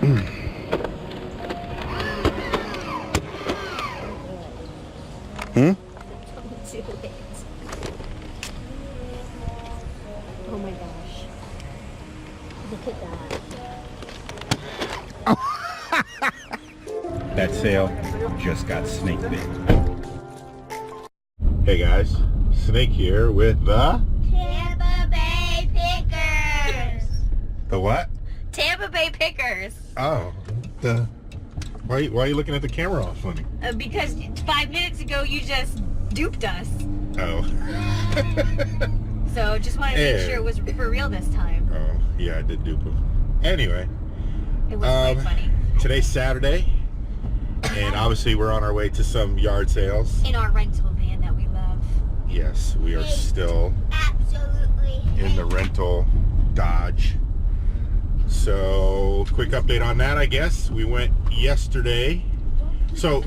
Hmm? Don't do it. Oh my gosh. Look at that. That sale just got snake bit. Hey guys, Snake here with the Tampa Bay Pickers. the what? Tampa Bay Pickers. Oh, the why are you looking at the camera all funny? Because 5 minutes ago you just duped us. Oh. So just wanted to make sure it was for real this time. Oh, yeah, I did dupe him. Anyway, It was quite funny. today's Saturday, and obviously we're on our way to some yard sales. In our rental van that we love. Yes, we are still Absolutely. in the rental Dodge. So, quick update on that, I guess. We went yesterday. So,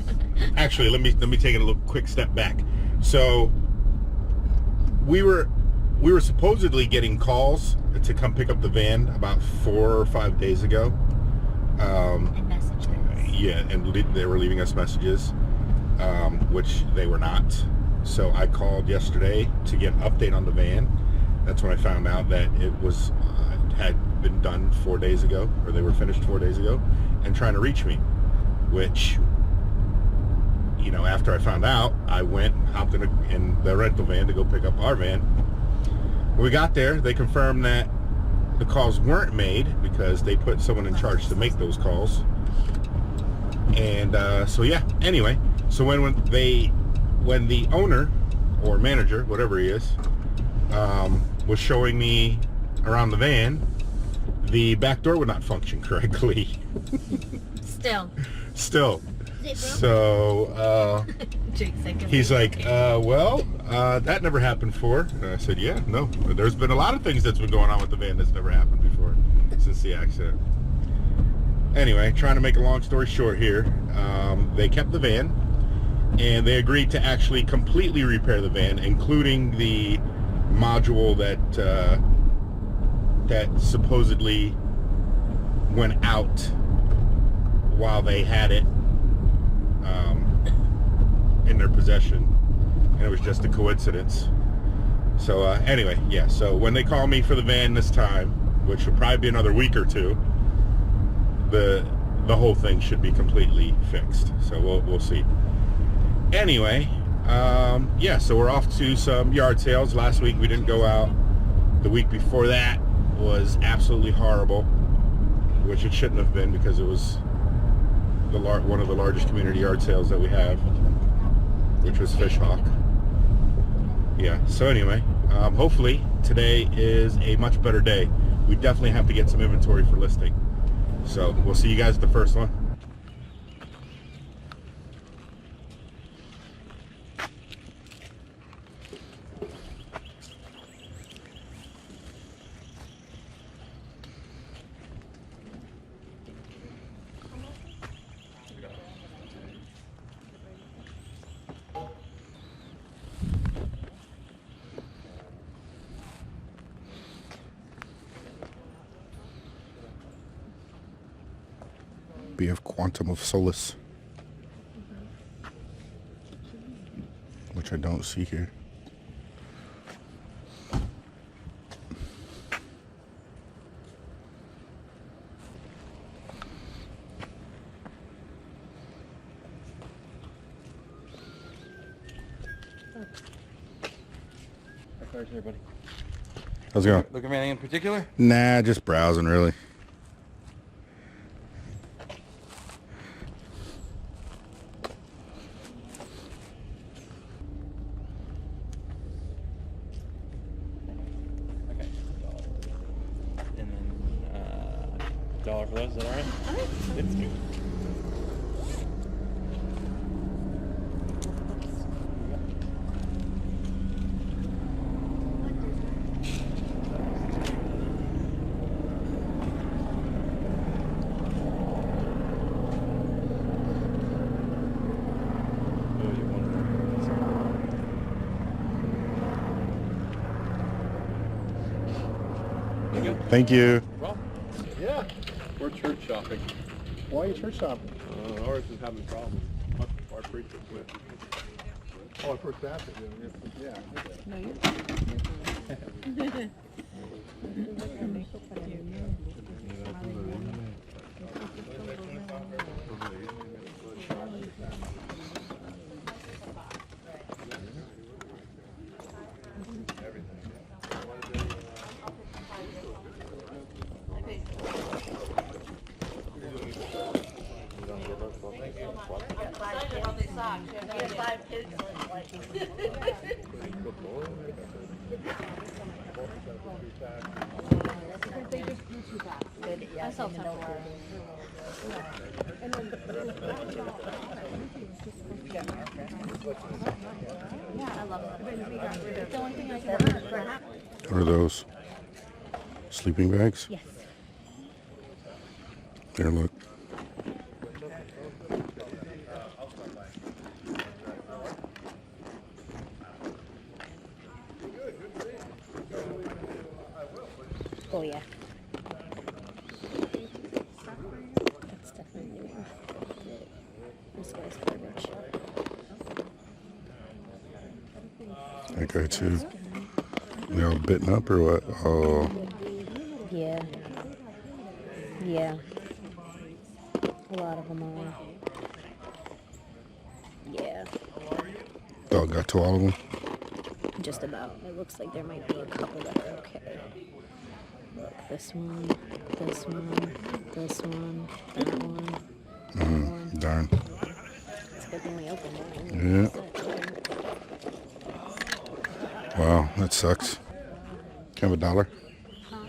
actually, let me take it a little quick step back. So, we were supposedly getting calls to come pick up the van about 4 or 5 days ago. And messages. Yeah, and they were leaving us messages, which they were not. So I called yesterday to get an update on the van. That's when I found out that it was had been done 4 days ago, or they were finished 4 days ago, and trying to reach me. Which, you know, after I found out, I hopped in the rental van to go pick up our van. When we got there, they confirmed that the calls weren't made because they put someone in charge to make those calls. And so yeah, anyway, so when the owner or manager, whatever he is, was showing me around the van, the back door would not function correctly. Still. So he's like, well, that never happened before. And I said, yeah, no, there's been a lot of things that's been going on with the van that's never happened before since the accident. Anyway, trying to make a long story short here, they kept the van, and they agreed to actually completely repair the van, including the module that supposedly went out while they had it in their possession, and it was just a coincidence. So anyway, yeah, so when they call me for the van this time, which will probably be another week or two, the whole thing should be completely fixed. So we'll see. Anyway, yeah, so we're off to some yard sales. Last week we didn't go out. The week before that was absolutely horrible, which it shouldn't have been because it was one of the largest community yard sales that we have, which was Fishhawk. Yeah, so anyway, hopefully today is a much better day. We definitely have to get some inventory for listing. So we'll see you guys at the first one. BF Quantum of Solace, which I don't see here. Everybody. How's it going? Looking for anything in particular? Nah, just browsing really. Okay. And then $1 for those, is that alright? Alright. It's good. Thank you. Well, yeah, we're church shopping. Why are you church shopping? Ours is having problems. Our preacher quit. Oh, First Baptist. Yeah. No, you're I saw something. Yeah, I love it. It's the only thing I can. What are those? Sleeping bags? Yes. There, look. Oh yeah. That's definitely new. This guy's garbage. That guy too. They all bitten up or what? Oh, Yeah. Yeah. A lot of them are. Yeah. dog got to all of them. Just about. It looks like there might be a couple that are okay. Look, this one, this one, this one, that one, that one. Darn. It's a good thing we opened it. Yeah. Wow, that sucks. Can I have a dollar? Huh?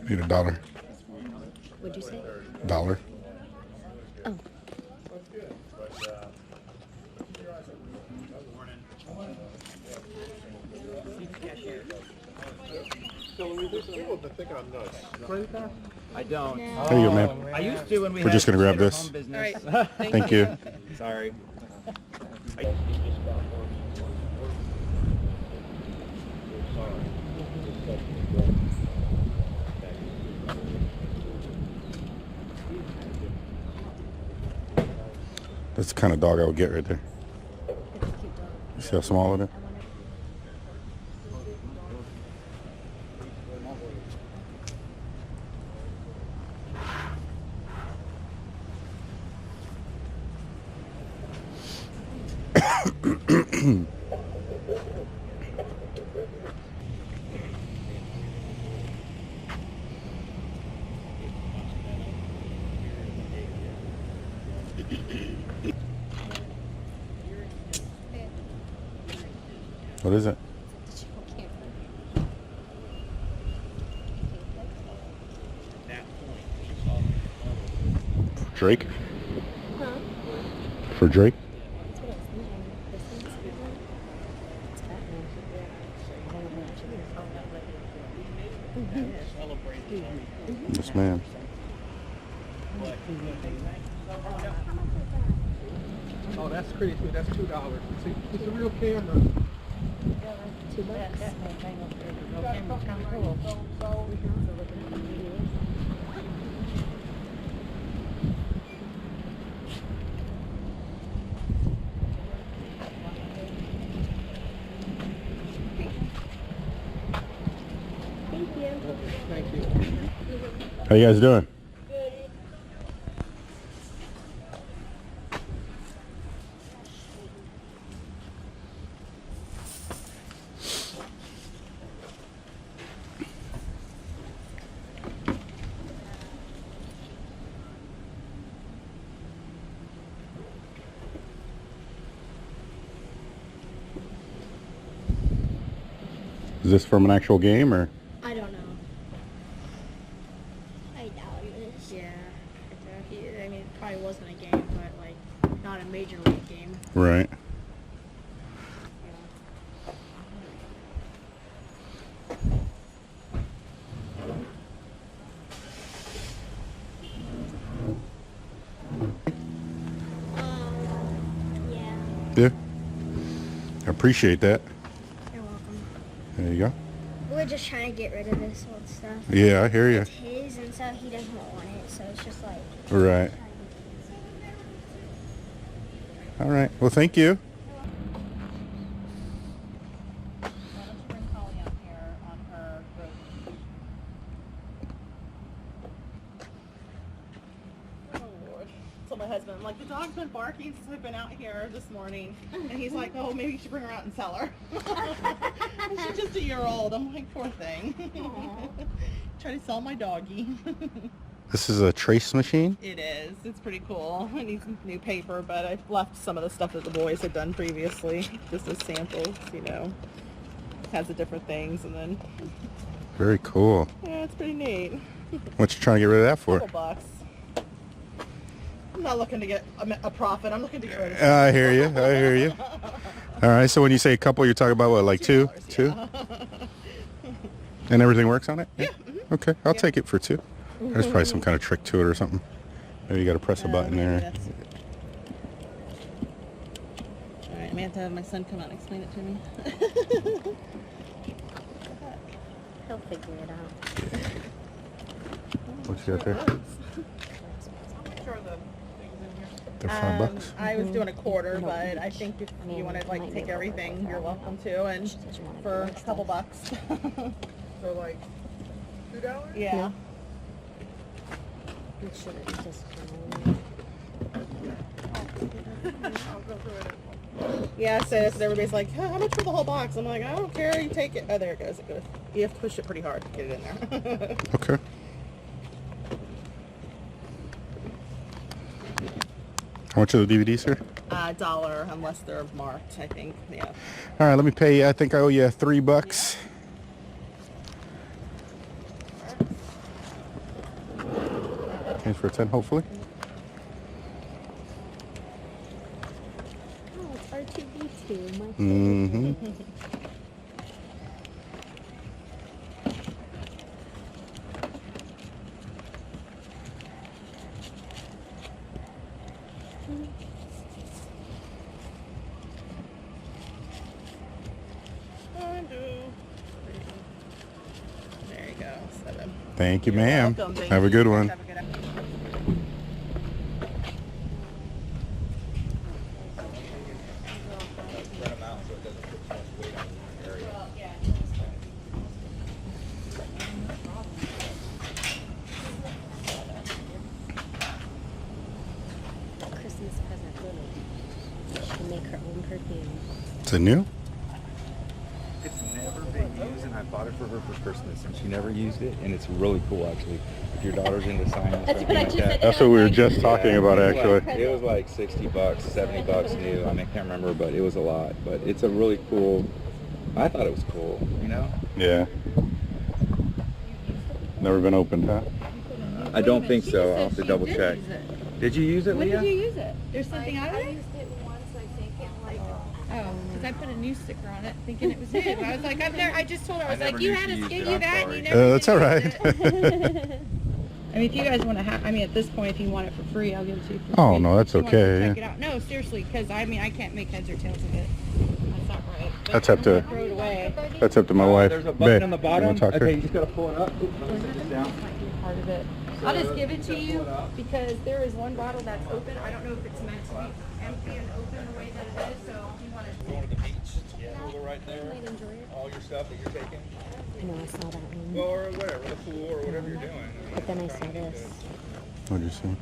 Need a dollar. What'd you say? Dollar. Oh. People have thinking I'm nuts. Credit card? I don't. There you go, ma'am. I used to when we We're had just gonna grab home this. business. Thank you. Sorry. That's the kind of dog I would get right there. You see how small it is? What is it? Drake? Huh? For Drake? That's what I was thinking. This one's it's Batman. Yes, ma'am. Oh, that's pretty too. That's $2. See, it's a real camera. $2. Thank you. Thank you. How you guys doing? Is this from an actual game or? I don't know. I doubt it is. Yeah. I mean, it probably wasn't a game, but like not a major league game. Right. Yeah. Yeah. I appreciate that. You're welcome. There you go. We're just trying to get rid of this old stuff. Yeah, I hear you. It's his, and so he doesn't want it. So it's just like Right. trying All right. Well, thank you. Why don't you bring Holly out here on her road? Oh Lord. Told my husband, I'm like, the dog's been barking since I've been out here this morning. And he's like, oh, maybe you should bring her out and sell her. She's just a year old. I'm like, poor thing. Try to sell my doggy. This is a trace machine? It is. It's pretty cool. I need some new paper, but I've left some of the stuff that the boys had done previously, just as samples, you know. Has the different things, and then, Very cool. yeah, it's pretty neat. What you trying to get rid of that for? Couple bucks. I'm not looking to get a profit. I'm looking to get rid of I hear you. I hear you. All right. So when you say a couple, you're talking about what, like two? $2, Two? yeah. And everything works on it? Yeah. Okay. I'll Yeah. take it for two. There's probably some kind of trick to it or something. Maybe you got to press a button Maybe there. that's- All right, I may have to have my son come out and explain it to me. He'll figure it out. What you got there? They're $5. I was doing a quarter, but I think if you want to like take everything, you're welcome to, and for a couple bucks. So like $2? Yeah. You should have just Yeah, sis. And everybody's like, oh, how much for the whole box? I'm like, I don't care. You take it. Oh, there it goes. It goes. You have to push it pretty hard to get it in there. Okay. How much are the DVDs here? $1, unless they're marked, I think. Yeah. All right, let me pay you. I think I owe you $3. Change for 10, hopefully. Oh, it's R2D2, my favorite. Mm-hmm. There you go. 7. Thank you, You're ma'am. welcome. Thank Have a you. good one. Have a good afternoon. Christmas present Lily. She can make her own perfume. Is it new? It's never been used, and I bought it for her for Christmas, and she never used it, and it's really cool, actually. If your daughter's into science or That's what I anything just like said. that. That's what we were just talking Yeah, about, it was actually. like- it was like $60, $70 new. I mean, I can't remember, but it was a lot. But it's a really cool. I thought it was cool, you know. Yeah. Never been opened, huh? I don't think so. I'll have to double check. Did you use it, When Leah? did you use it? There's something out of it? used it once, I think, and like, Oh, because I put a new sticker on it thinking it was new. I was like, I just told her, I was I like, never you knew had she us used give it. you I'm that and sorry. you never That's did all use right. it. I mean, if you guys want to have, I mean, at this point, if you want it for free, I'll give it to you for free. Oh, no, that's If you want to okay, Check yeah. it out. No, seriously, because I mean, I can't make heads or tails of it. That's not right. But That's up I'm to- gonna throw it away. That's up to my wife. There's a button Babe, on the you bottom. wanna talk to her? Okay, you just gotta pull it up. Oops, let me set this down. Might be part of it. I'll just give it to you because there is one bottle that's open. I don't know if it's meant to be empty and open the way that it is. So if you want to. Going to the beach. Yeah, right there. All your stuff that you're taking. I know, I saw that one. Well, or whatever, the pool or whatever you're doing. But then I saw this. What'd you see?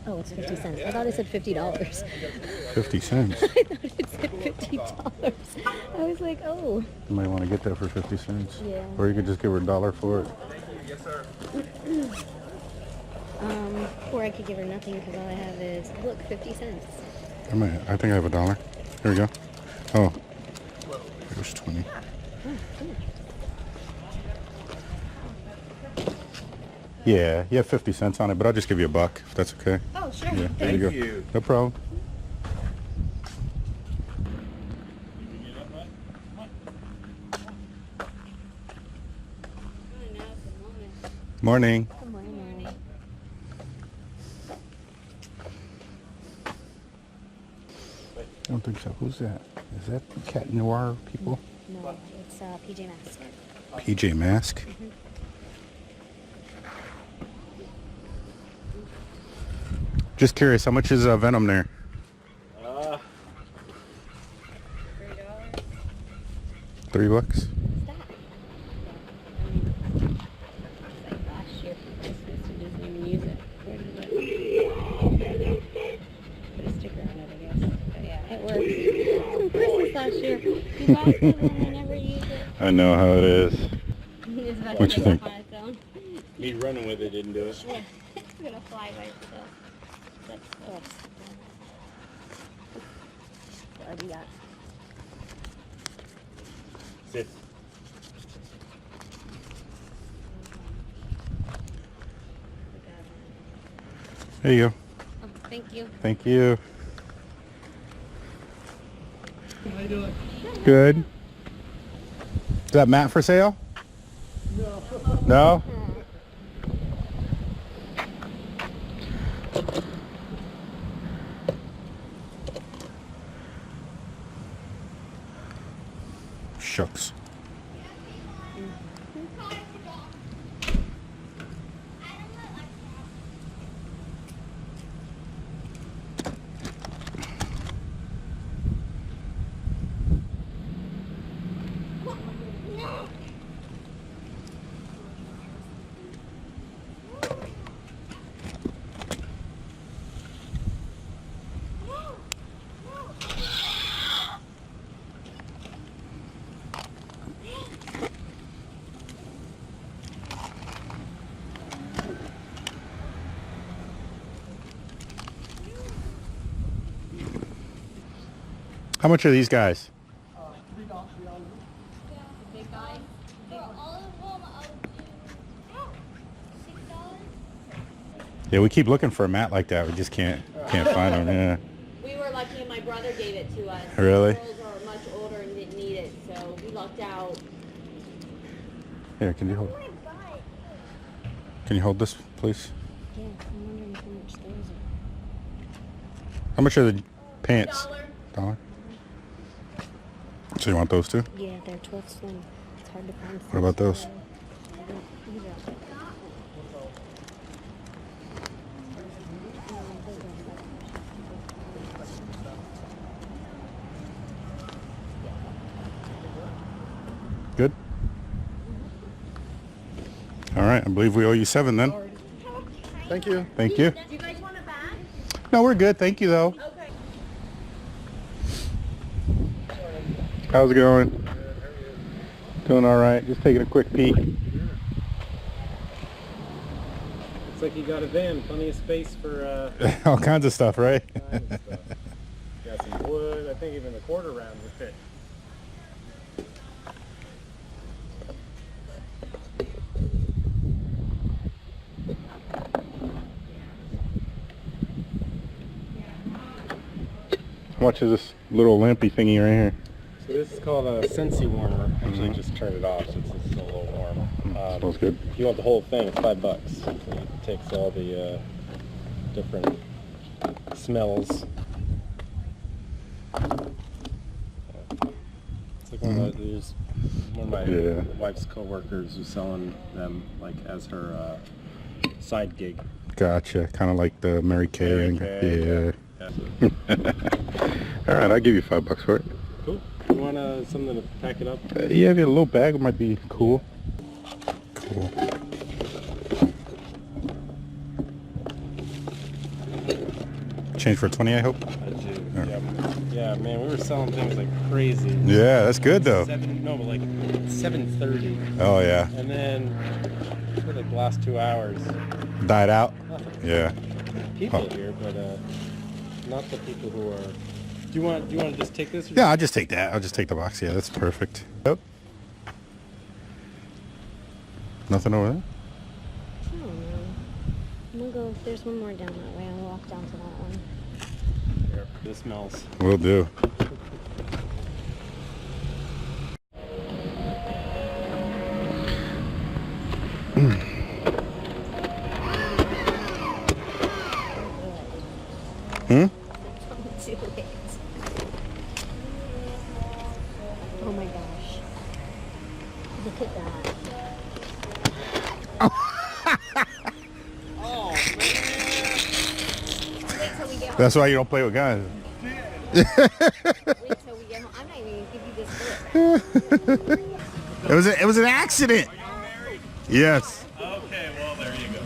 Oh, it's 50 cents. I thought it said $50. 50 cents. I thought it said $50. I was like, oh. You might want to get that for 50 cents. Yeah. Or you could just give her $1 for it. Yes, sir. Or I could give her nothing because all I have is, look, 50 cents. I think I have $1. Here we go. Oh. There's 20. Yeah, you have 50 cents on it, but I'll just give you $1 if that's okay. Oh, sure. Yeah, there Thank you go. you. No problem. Morning. Good morning. I don't think so. Who's that? Is that Cat Noir people? No, it's PJ Masks. PJ Mask? Just curious, how much is Venom there? $3. Stop. I mean, it's like last year for Christmas, we didn't even use it. Where did it? Put a sticker on it, I guess. But yeah, it works. For Christmas last year, you buy something and they never use it. I know how it is. It's about What to you take think? off on its own. Me running with it didn't do it. Yeah, it's gonna fly by itself. That's us. What do you got? Sit. There you go. Oh, thank you. Thank you. How you doing? Good. Is that mat for sale? No. No? Shucks. How much are these guys? Big guy. For all of them, I'll do $6. Yeah, we keep looking for a mat like that. We just can't find them. Yeah. We were lucky and my brother gave it to us. Really? The girls are much older and didn't need it, so we lucked out. Here, can you hold? Can you hold this, please? Yeah, I'm wondering how much those are. How much are the pants? $1. $1. So you want those too? Yeah, they're 12 slim. It's hard to find. What about those? These are- Good? All right, I believe we owe you 7 then. Thank you. Thank you. Do you guys want a bag? No, we're good. Thank you though. Okay. How's it going? Doing all right. Just taking a quick peek. Looks like you got a van, plenty of space for All kinds of stuff, right? kind of stuff. Got some wood. I think even the quarter round would fit. How much is this little lampy thingy right here? So this is called a Sensi warmer. Actually, just turned it off since it's still a little warm. Smells good. If you want the whole thing, it's $5. It takes all the different smells. It's like one of there's one of my wife's coworkers who's selling them like as her side gig. Gotcha. Kind of like the Mary Kay. Mary Kay, Yeah. Yeah. All right, I'll give you $5 for it. Cool. You want something to pack it up? Yeah, a little bag might be cool. Cool. Change for 20, I hope. I do. Yeah, man, we were selling things like crazy. Yeah, that's good though. But like 7:30. Oh yeah. And then for like the last 2 hours, Died out. nothing. Yeah. People here, but not the people who are. Do you want to just take this? Or Yeah, I'll just take that. I'll just take the box. Yeah, that's perfect. Yep. Nothing over there? I don't know. I'm gonna go. There's one more down that way. I'll walk down to that one. Here, this smells. Will do. Hmm? Too late. Oh my gosh. Look at that. Wait till we get home. That's why you don't play with guns. Wait till we get home. I'm not even gonna give you this book. It was an accident. Yes. Okay, well, there you go.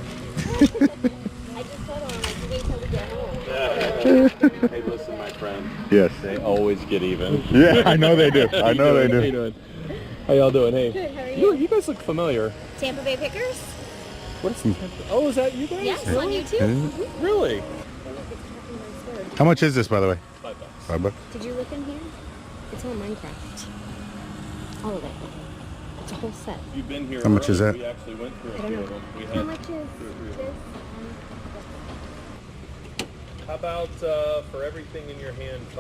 I just told him, like, you wait till we get home. Hey, listen, my friend. Yes. They always get even. Yeah, I know they do. I know they How you do. doing? How y'all doing? Hey. Good, how are you? You guys look familiar. Tampa Bay Pickers? What's Oh, is that you guys? Yes, on YouTube. Really? How much is this, by the way? $5. $5. Did you look in here? It's all Minecraft. All of it. It's a whole set. You've been here. How much is already. that? We actually went through a I don't few know. of them. We How had much is 2 or 3 of them. this? How about for everything in your hand, $5?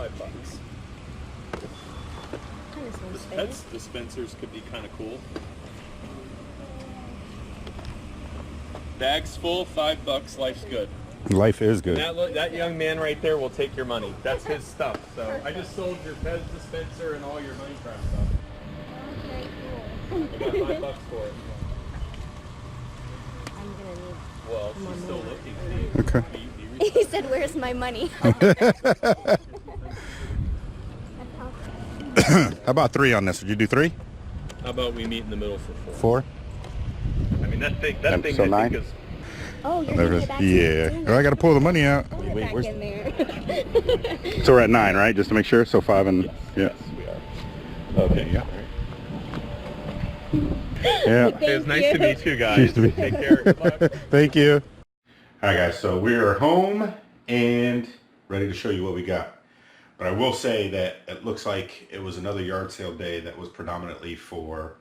Kind of The sounds fair. pets dispensers could be kind of cool. Bags full, $5. Life's good. Life is good. That young man right there will take your money. That's his stuff. So I just sold your pet dispenser and all your Minecraft stuff. Okay, cool. I got $5 for it. I'm gonna need. Well, she's still looking. Okay. He said, "Where's my money?" How about 3 on this? Would you do 3? How about we meet in the middle for 4? 4? I mean, that thing So I 9? think is... Oh, you're gonna get back to me Yeah. soon. Oh, I got to pull the money out. I'll get back in there. So we're at 9, right? Just to make sure. So 5 and Yes, we are. Okay, yeah. It was nice to meet you guys. Nice to meet you. Take care. Good luck. Thank you. All right, guys. So we are home and ready to show you what we got. But I will say that it looks like it was another yard sale day that was predominantly for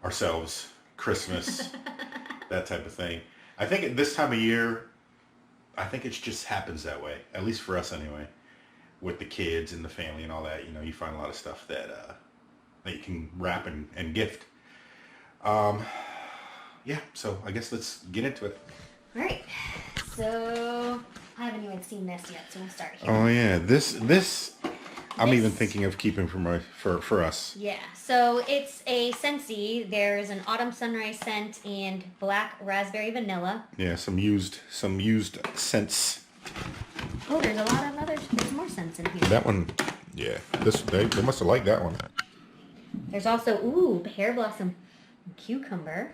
ourselves, Christmas, that type of thing. I think at this time of year, I think it just happens that way, at least for us anyway, with the kids and the family and all that. You know, you find a lot of stuff that that you can wrap and gift. Yeah, so I guess let's get into it. All right. So I haven't even seen this yet, so we'll start here. Oh yeah, this I'm even thinking of keeping for us. Yeah, so it's a Scentsy. There's an autumn sunrise scent and black raspberry vanilla. Yeah, some used scents. Oh, there's a lot of there's more scents in here. That one, yeah. They must have liked that one. There's also pear blossom and cucumber.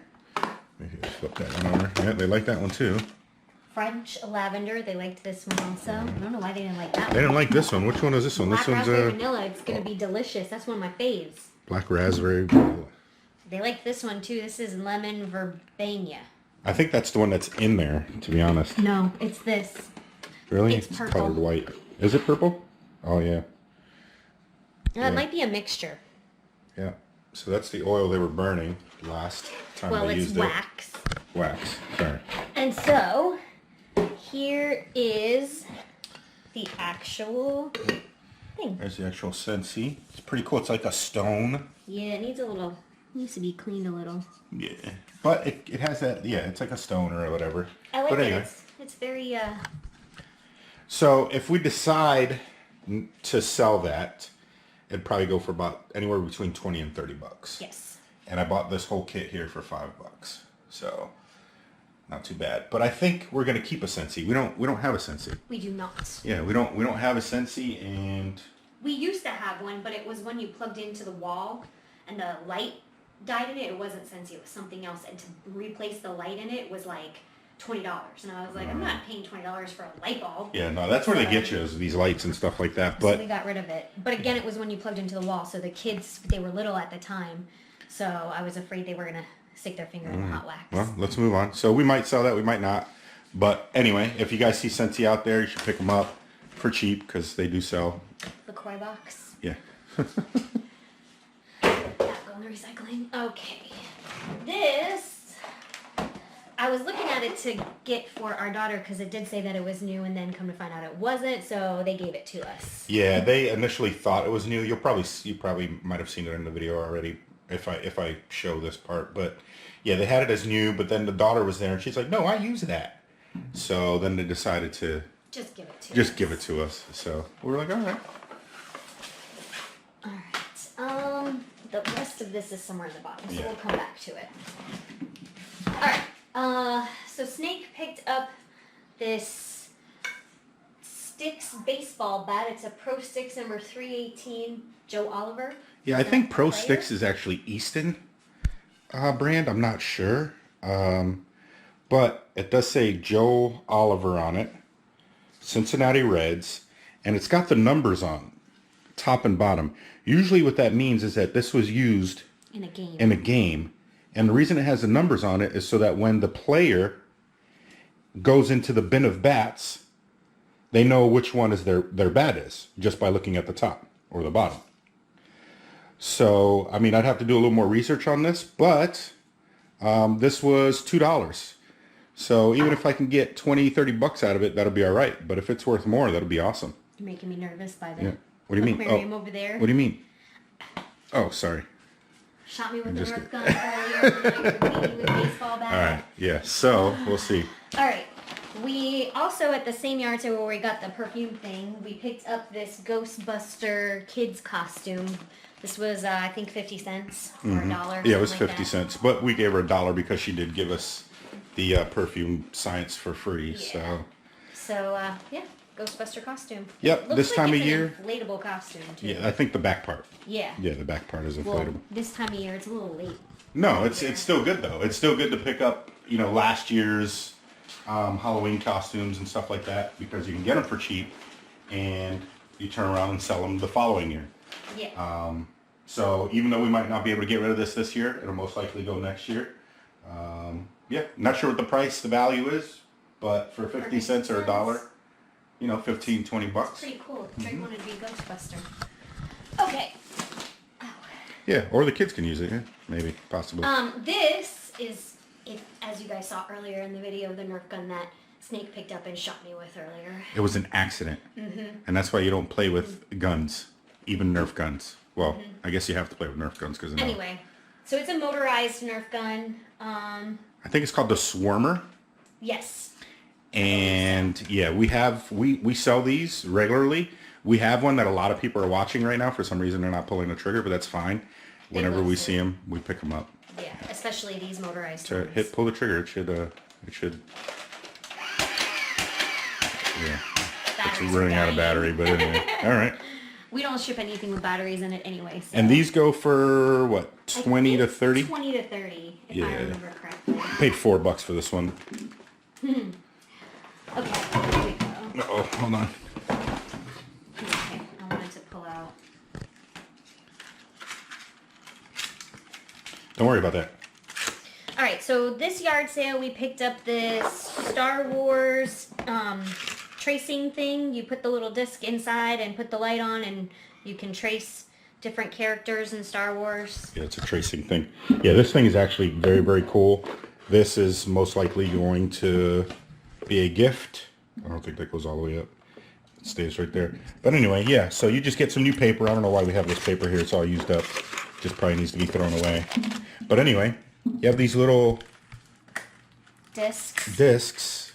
Maybe just flip that one over. Yeah, they like that one too. French lavender. They liked this one also. I don't know why they didn't like that They one. didn't like this one. Which one is this one? Black This one's raspberry vanilla. It's gonna be delicious. That's one of my faves. black raspberry. They like this one too. This is lemon verbena. I think that's the one that's in there, to be honest. No, it's this. Really? It's purple. Colored white. Is it purple? Oh yeah. It might be a mixture. Yeah. So that's the oil they were burning last time Well, they it's used wax. it. Wax. Sorry. And so, here is the actual thing. There's the actual Scentsy. It's pretty cool. It's like a stone. Yeah, it needs to be cleaned a little. Yeah. But it has that, yeah, it's like a stone or whatever. I like but it. anyway. It's very, So if we decide to sell that, it'd probably go for about anywhere between 20 and 30 bucks. yes. And I bought this whole kit here for $5. So not too bad. But I think we're gonna keep a Scentsy. We don't have a Scentsy. We do not. Yeah, we don't have a Scentsy, and We used to have one, but it was when you plugged into the wall and the light died in it. It wasn't Scentsy, it was something else. And to replace the light in it was like $20. And I was like, I'm not paying $20 for a light bulb. yeah, no, that's where they get you, is these lights and stuff like that. So we But got rid of it. But again, it was when you plugged into the wall. So the kids, they were little at the time. So I was afraid they were going to stick their finger in the hot wax. well, let's move on. So we might sell that, we might not. But anyway, if you guys see Scentsy out there, you should pick them up for cheap because they do sell. The koi box. Yeah. That go in the recycling. Okay. This, I was looking at it to get for our daughter because it did say that it was new, and then come to find out it wasn't, so they gave it to us. Yeah, they initially thought it was new. You probably might have seen it in the video already if I show this part. But yeah, they had it as new, but then the daughter was there and she's like, "No, I use that." So then they decided to Just give it to us. just give it to us. So we were like, "All right." Alright. The rest of this is somewhere in the bottom, so Yeah. we'll come back to it. Alright. So Snake picked up this Sticks baseball bat. It's a Pro Sticks number 318 Joe Oliver. Yeah, I think Pro player? Sticks is actually Easton brand. I'm not sure. But it does say Joe Oliver on it. Cincinnati Reds. And it's got the numbers on top and bottom. Usually what that means is that this was used In a game. in a game. And the reason it has the numbers on it is so that when the player goes into the bin of bats, they know which one is their bat is just by looking at the top or the bottom. So, I mean, I'd have to do a little more research on this, but this was $2. So even if I can get 20, 30 bucks out of it, that'll be all right. But if it's worth more, that'll be awesome. You're making me nervous by the Yeah. What do you mean? aquarium over there. What do you mean? Oh, sorry. Shot me with I'm the just Nerf gun earlier. Now you're beating me with a baseball bat. All right. Yeah. So we'll see. All right. We also, at the same yard sale where we got the perfume thing, we picked up this Ghostbuster kids costume. This was, I think, 50 cents or $1. Yeah, it was something 50 like that. cents, but we gave her $1 because she did give us the perfume science for free. Yeah. So, yeah, Ghostbuster costume. Yep, Looks this like time of it's an year. inflatable costume, too. Yeah, I think the back part. Yeah. Yeah, the back part is Well, inflatable. this time of year, it's a little late. No, it's still good though. It's still good to pick up, you know, last year's Halloween costumes and stuff like that because you can get them for cheap, and you turn around and sell them the following year. Yeah. So even though we might not be able to get rid of this year, it'll most likely go next year. Yeah, not sure what the value is, but for 50 cents or $1, you know, 15, 20 bucks. Pretty cool. Drake wanted to be Ghostbuster. Okay. Yeah, or the kids can use it, yeah, maybe, possibly. This is, as you guys saw earlier in the video, the Nerf gun that Snake picked up and shot me with earlier. It was an accident, and that's why you don't play with guns, even Nerf guns. Well, I guess you have to play with Nerf guns because Anyway, so it's a motorized Nerf gun. I think it's called the Swarmer. Yes. And yeah, we sell these regularly. We have one that a lot of people are watching right now. For some reason, they're not pulling the trigger, but that's fine. Whenever we see them, we pick them up. Yeah, especially these motorized To ones. pull the trigger, it should. Yeah, it's Batteries are running out of dying. battery, but anyway. All right. We don't ship anything with batteries in it anyway. So. And these go for what, I 20 to think 30? 20 to 30, if Yeah. I remember correctly. Paid $4 for this one. Okay, here we go. Oh, hold on. Okay, I wanted to pull out. Don't worry about that. All right, so this yard sale, we picked up this Star Wars tracing thing. You put the little disc inside and put the light on, and you can trace different characters in Star Wars. Yeah, it's a tracing thing. Yeah, this thing is actually very, very cool. This is most likely going to be a gift. I don't think that goes all the way up. It stays right there. But anyway, yeah, so you just get some new paper. I don't know why we have this paper here. It's all used up. Just probably needs to be thrown away. But anyway, you have these little discs,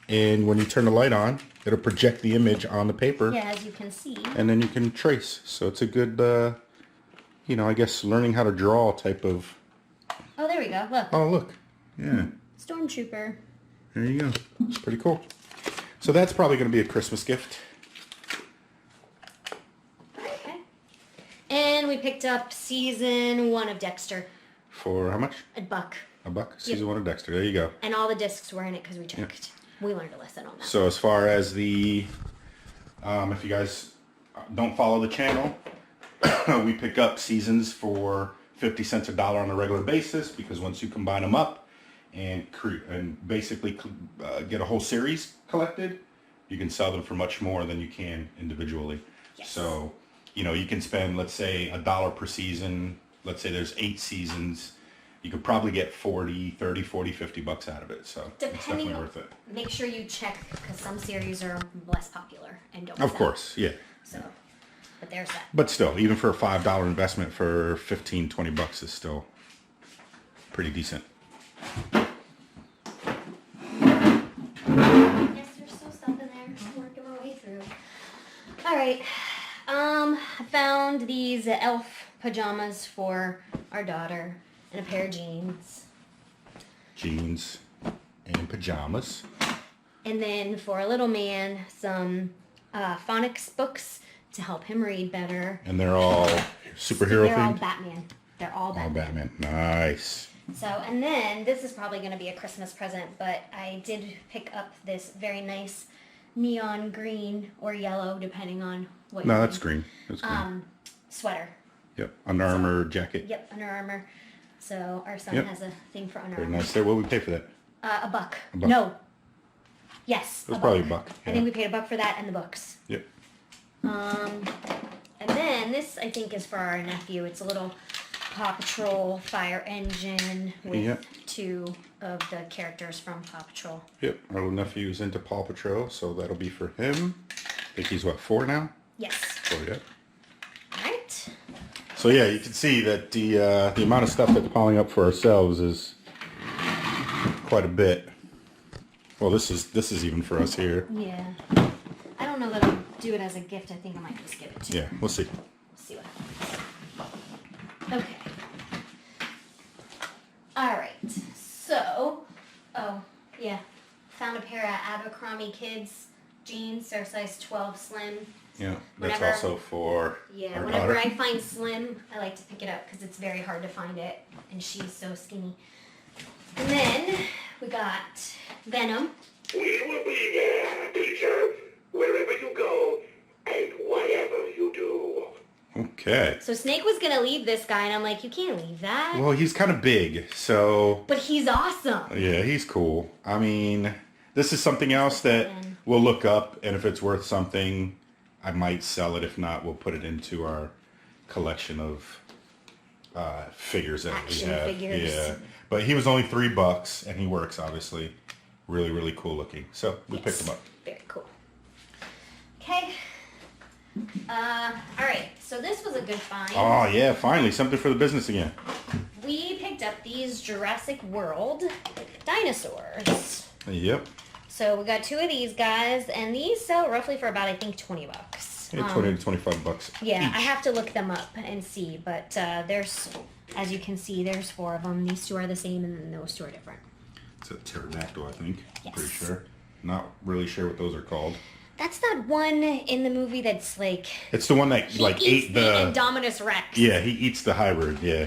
and when you turn the light on, it'll project the image on the paper. Yeah, as you can see. And then you can trace. So it's a good, you know, I guess learning how to draw type of... Oh, there we go. Look. Oh, look. Yeah. Stormtrooper. There you go. It's pretty cool. So that's probably going to be a Christmas gift. Okay. And we picked up season 1 of Dexter. For how much? $1. $1? Season 1 of Dexter. There you go. And all the discs were in it because we checked. We learned a lesson on that. So as far as the... if you guys don't follow the channel, we pick up seasons for 50 cents a dollar on a regular basis, because once you combine them up and basically get a whole series collected, you can sell them for much more than you can individually. Yes. So, you know, you can spend, let's say, $1 per season. Let's say there's 8 seasons. You could probably get 40, 30, 40, 50 bucks out of it. So it's Depending definitely on, worth it. make sure you check, because some series are less popular and don't Of sell. course, yeah. So, but there's that. But still, even for a $5 investment for 15, 20 bucks is still pretty decent. Yes, there's still stuff in there. I'm working my way through. All right. I found these elf pajamas for our daughter and a pair of jeans. Jeans and pajamas. And then for a little man, some phonics books to help him read better. And they're all superhero They're all themed? Batman. They're all All Batman. Batman. Nice. So, and then this is probably going to be a Christmas present, but I did pick up this very nice neon green or yellow, depending on what No, you that's think, green. That's green. sweater. Yep. Under Armour jacket. Yep, Under Armour. So our son Yep. has a thing for Under Very Armour. nice there. What would we pay for that? A buck. A buck. No. Yes. It was probably a buck. I think we paid a buck for that and the books. Yep. And then this I think is for our nephew. It's a little Paw Patrol fire engine with Yep. 2 of the characters from Paw Patrol. Yep. Our little nephew's into Paw Patrol, so that'll be for him. I think he's, what, 4 now? Yes. 4, yep. Alright. So yeah, you can see that the amount of stuff that we're piling up for ourselves is quite a bit. Well, this is even for us here. Yeah. I don't know that I'll do it as a gift. I think I might just give it to Yeah, we'll see. We'll see what happens. Okay. Alright. So, oh, yeah. Found a pair of Abercrombie Kids jeans. They're size 12 slim. Yeah, that's Whenever- also for Yeah, our whenever daughter. I find slim, I like to pick it up because it's very hard to find it, and she's so skinny. And then we got Venom. We will be there, Peter, wherever you go and whatever you do. Okay. So Snake was gonna leave this guy, and I'm like, you can't leave that. Well, he's kind of big, so But he's awesome. yeah, he's cool. I mean, this is something else that we'll look up, and if it's worth something, I might sell it. If not, we'll put it into our collection of figures that Action we have. figures. Yeah, but he was only $3, and he works obviously. Really, really cool looking. So we picked him up. Very cool. Okay. Alright, so this was a good find. Oh yeah, finally something for the business again. We picked up these Jurassic World dinosaurs. Yep. So we got 2 of these guys, and these sell roughly for about, I think, $20. Yeah, 20 to 25 bucks. Yeah, each. I have to look them up and see, but there's, as you can see, there's 4 of them. These 2 are the same, and then those 2 are different. It's a pterodactyl, I think. Yes. Pretty sure. Not really sure what those are called. That's that one in the movie that's like... It's the one that he like eats ate the the. Indominus Rex. Yeah, he eats the hybrid. Yeah.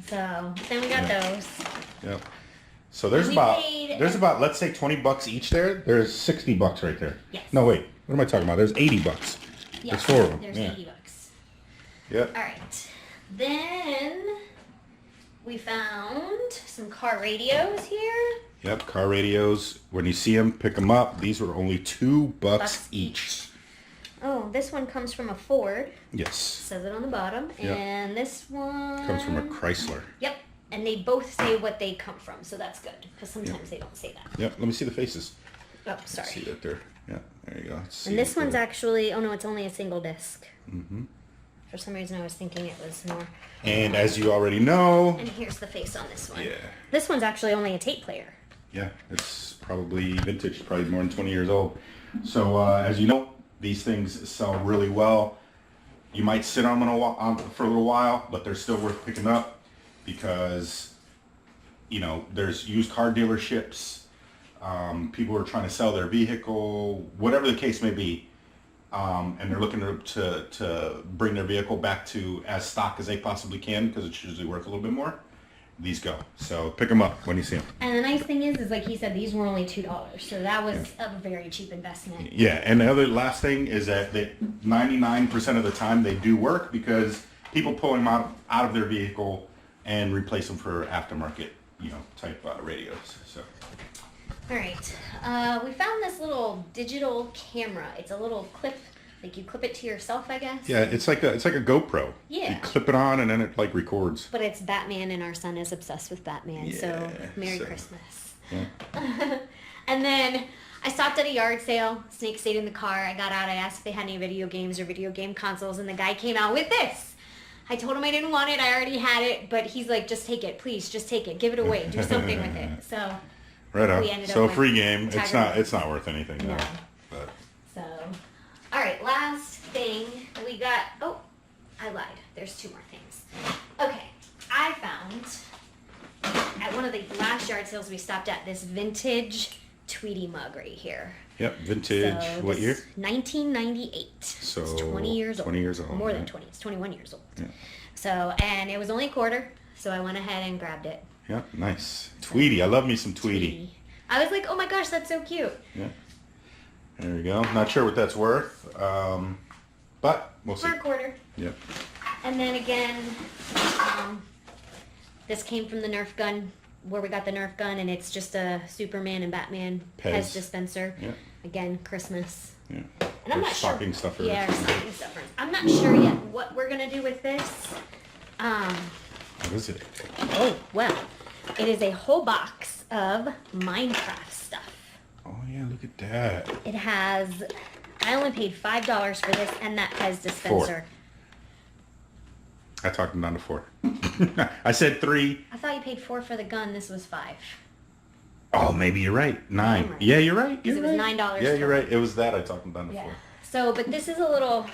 So, then we got those. Yep. So there's We about paid- let's say $20 each there. There's $60 right there. Yes. No wait, what am I talking about? There's $80. Yeah, There's 4 of them. There's Yeah. $80. Yep. Alright. Then we found some car radios here. Yep. Car radios. When you see them, pick them up. These were only $2 Bucks each. Oh, this one comes from a Ford. Yes. Says it on the bottom. Yep. And this one... Comes from a Chrysler. Yep. And they both say what they come from, so that's good. Because sometimes they don't say that. Yep. Let me see the faces. Oh, sorry. See that there. Yeah. There you go. Let's see And this what one's the- actually... Oh, no, it's only a single disc. Mm-hmm. For some reason, I was thinking it was more... And as you already know, And here's the face on this one. yeah, This one's actually only a tape player. yeah, it's probably vintage, probably more than 20 years old. So as you know, these things sell really well. You might sit on them for a little while, but they're still worth picking up because, you know, there's used car dealerships. People are trying to sell their vehicle, whatever the case may be. And they're looking to bring their vehicle back to as stock as they possibly can because it's usually worth a little bit more. These go. So pick them up when you see them. And the nice thing is like he said, these were only $2. So that was a very cheap investment. Yeah, and the other last thing is that 99% of the time they do work because people pull them out of their vehicle and replace them for aftermarket, you know, type radios. So. All right, we found this little digital camera. It's a little clip, like you clip it to yourself, I guess. Yeah, it's like a GoPro. Yeah. You clip it on and then it like records. But it's Batman, and our son is obsessed with Batman. So Yeah, Merry so- Christmas. Yeah. And then I stopped at a yard sale. Snake stayed in the car. I got out. I asked if they had any video games or video game consoles, and the guy came out with this. I told him I didn't want it. I already had it, but he's like, just take it, please. Just take it. Give it away. Do something with it. So. Right on. We ended So up a free with game. Tiger It's not worth anything. No. No. But So, all right, last thing we got. Oh, I lied. There's 2 more things. Okay, I found at one of the last yard sales we stopped at this vintage Tweety mug right here. Yep, vintage. So What year? 1998. So it's 20 years old. 20 years old. More than yeah. 20. It's 21 years old. Yeah. So, and it was only a quarter, so I went ahead and grabbed it. Yeah, nice. Tweety. I love me some Tweety. I was like, oh my gosh, that's so cute. Yeah. There we go. Not sure what that's worth, but we'll see. For a quarter. Yep. And then again, this came from the Nerf gun, where we got the Nerf gun, and it's just a Superman and Batman Pez dispenser. Yeah. Again, Christmas. Yeah. And I'm Or not stocking sure. stuffers. Yeah, or stocking stuffers. I'm not sure yet what we're gonna do with this. What is it? Oh well, it is a whole box of Minecraft stuff. Oh yeah, look at that. It has. I only paid $5 for this and that Pez dispenser. 4. I talked him down to 4. I said 3. I thought you paid 4 for the gun. This was 5. Oh, maybe you're right. 9. right. Yeah, you're right. You're It was right. $9. Yeah, you're for right. It was that I talked him down to 4. So, but this is a little.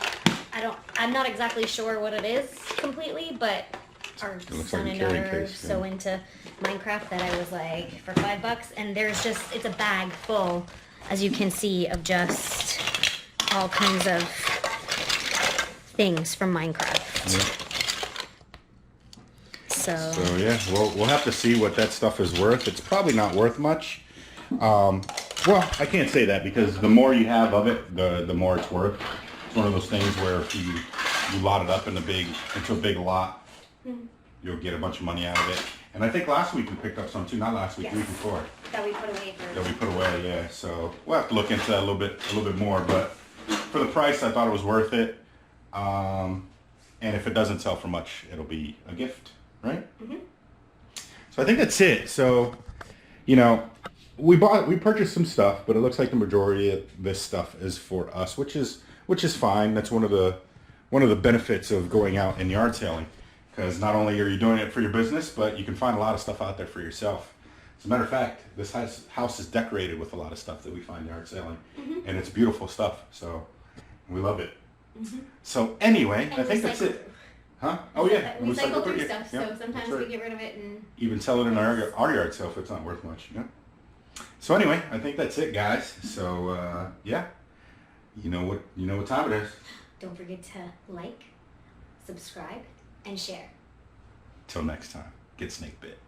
I'm not exactly sure what it is completely, but our looks son like a and carrying daughter are case, so yeah. into Minecraft that I was like, for $5, and there's just, it's a bag full, as you can see, of just all kinds of things from Minecraft. Yeah. So yeah, we'll have to see what that stuff is worth. It's probably not worth much. Well, I can't say that because the more you have of it, the more it's worth. It's one of those things where if you lot it up into a big lot, you'll get a bunch of money out of it. And I think last week we picked up some too. Not last week, the week before. that we put away for. That we put away, yeah. So we'll have to look into that a little bit more. But for the price, I thought it was worth it. And if it doesn't sell for much, it'll be a gift, right? Mm-hmm. So I think that's it. So, you know, we purchased some stuff, but it looks like the majority of this stuff is for us, which is fine. That's one of the benefits of going out and yard selling, because not only are you doing it for your business, but you can find a lot of stuff out there for yourself. As a matter of fact, this house is decorated with a lot of stuff that we find yard selling, and it's beautiful stuff. So we love it. So anyway, And I think that's it. Huh? Oh yeah, We cycle through yeah, stuff, yeah, so that's sometimes right. we get rid of it and. Even sell it in our yard sale if it's not worth much. Yeah. So anyway, I think that's it, guys. So yeah, you know what time it is. Don't forget to like, subscribe, and share. Till next time, get snake bit.